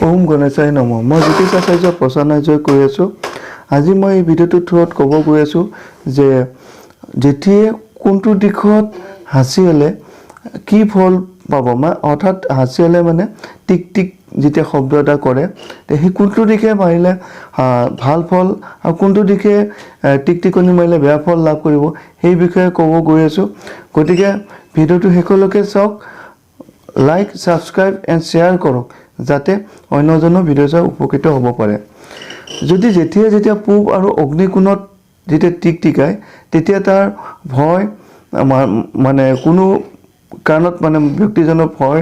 ওম গণেশায় নমঃ। মই জ্যোতিষ আচাৰ্য প্ৰসন্নাজয় কৈ আছোঁ। আজি মই এই ভিডিঅ'টোৰ থ্ৰুত ক'ব গৈ আছোঁ যে যেতিয়াই কোনটো দিশত হাঁচি হ'লে কি ফল পাব, অৰ্থাৎ হাঁচি হ'লে মানে টিক টিক যেতিয়া শব্দ এটা কৰে, সেই কোনটো দিশে মাৰিলে ভাল ফল আৰু কোনটো দিশে টিকটিকনি মাৰিলে বেয়া ফল লাভ কৰিব, সেই বিষয়ে ক'ব গৈ আছোঁ। গতিকে ভিডিঅ'টো শেষলৈকে চাওক, লাইক, ছাবস্ক্ৰাইব এণ্ড শ্বেয়াৰ কৰক যাতে অন্যজনো ভিডিঅ' চাই উপকৃত হ'ব পাৰে। যেতিয়া পূব আৰু অগ্নিকোণত যেতিয়া টিকটিকায়, তেতিয়া তাৰ ভয় মানে কোনো কাৰণত মানে ব্যক্তিজনৰ ভয়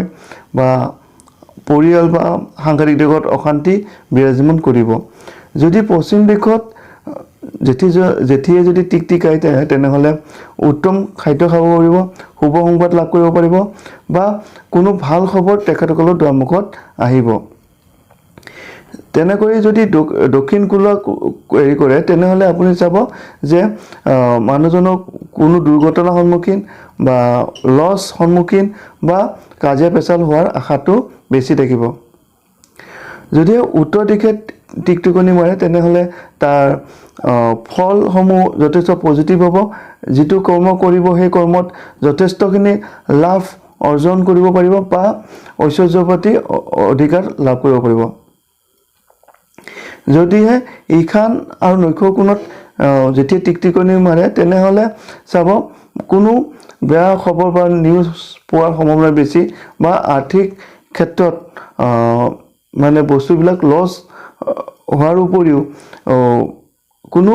বা পৰিয়াল বা সাংঘাতিক দিশত অশান্তি বিৰাজমান কৰিব। যদি পশ্চিম দিশত যেতিয়াই যদি টিকটিকায় তেনেহ'লে উত্তম খাদ্য খাব পাৰিব, শুভ সংবাদ লাভ কৰিব পাৰিব বা কোনো ভাল খবৰ তেখেতসকলৰ দুৱাৰমুখত আহিব। তেনেকৈ যদি দক্ষিণ কোণক হেৰি কৰে, তেনেহ'লে আপুনি চাব যে মানুহজনক কোনো দুৰ্ঘটনাৰ সন্মুখীন বা লছ সন্মুখীন বা কাজিয়া পেচাল হোৱাৰ আশাটো বেছি থাকিব। যদি উত্তৰ দিশে টিকটিকনি মাৰে, তেনেহ'লে তাৰ ফলসমূহ যথেষ্ট পজিটিভ হ'ব। যিটো কৰ্ম কৰিব সেই কৰ্মত যথেষ্টখিনি লাভ অৰ্জন কৰিব পাৰিব বা ঐশ্বৰ্যৰ প্ৰতি অধিকাৰ লাভ কৰিব পাৰিব। যদিহে ঈশান আৰু নৈশ কোণত যেতিয়া টিকটিকনি মাৰে, তেনেহ'লে চাব কোনো বেয়া খবৰ বা নিউজ পোৱাৰ সম্ভাৱনা বেছি বা আৰ্থিক ক্ষেত্ৰত মানে বস্তুবিলাক লছ হোৱাৰ উপৰিও কোনো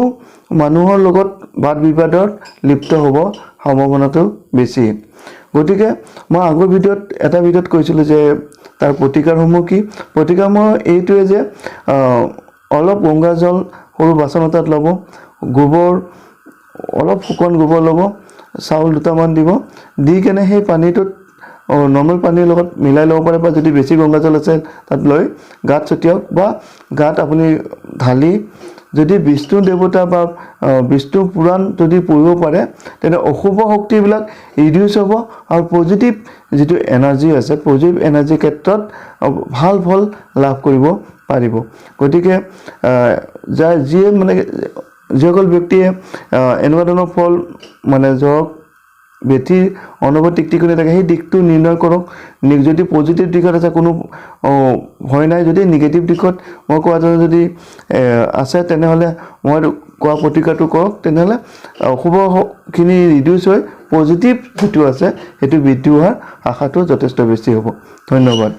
মানুহৰ লগত বাদ বিবাদত লিপ্ত হ'ব সম্ভাৱনাটো বেছি। গতিকে মই আগৰ এটা ভিডিঅ'ত কৈছিলোঁ যে তাৰ প্ৰতিকাৰসমূহ কি। প্ৰতিকাৰসমূহ এইটোৱে যে অলপ গংগাজল সৰু বাচন এটাত ল'ব, গোবৰ অলপ শুকান গোবৰ ল'ব, চাউল দুটামান দিব, দি কেনে সেই পানীটোত নৰ্মেল পানীৰ লগত মিলাই ল'ব পাৰে বা যদি বেছি গংগাজল আছে তাত লৈ গাত ছটিয়াওক বা গাত আপুনি ঢালি যদি বিষ্ণু দেৱতা বা বিষ্ণু পুৰাণ যদি পঢ়িব পাৰে, তেনে অশুভ শক্তিবিলাক ৰিডিউচ হ'ব আৰু পজিটিভ যিটো এনাৰ্জি আছে, পজিটিভ এনাৰ্জিৰ ক্ষেত্ৰত ভাল ফল লাভ কৰিব পাৰিব। গতিকে যিসকল ব্যক্তিয়ে এনেকুৱা ধৰণৰ ফল মানে ধৰক বেটিৰ অনবৰত টিকটিকনি থাকে, সেই দিশটো নিৰ্ণয় কৰক। যদি পজিটিভ দিশত আছে কোনো ভয় নাই, যদি নিগেটিভ দিশত মই কোৱা যদি আছে, তেনেহ'লে মই কোৱা প্ৰতিকাৰটো কৰক। তেনেহ'লে অশুভখিনি ৰিডিউচ হৈ পজিটিভ যিটো আছে সেইটো বৃদ্ধি হোৱাৰ আশাটো যথেষ্ট বেছি হ'ব। ধন্যবাদ।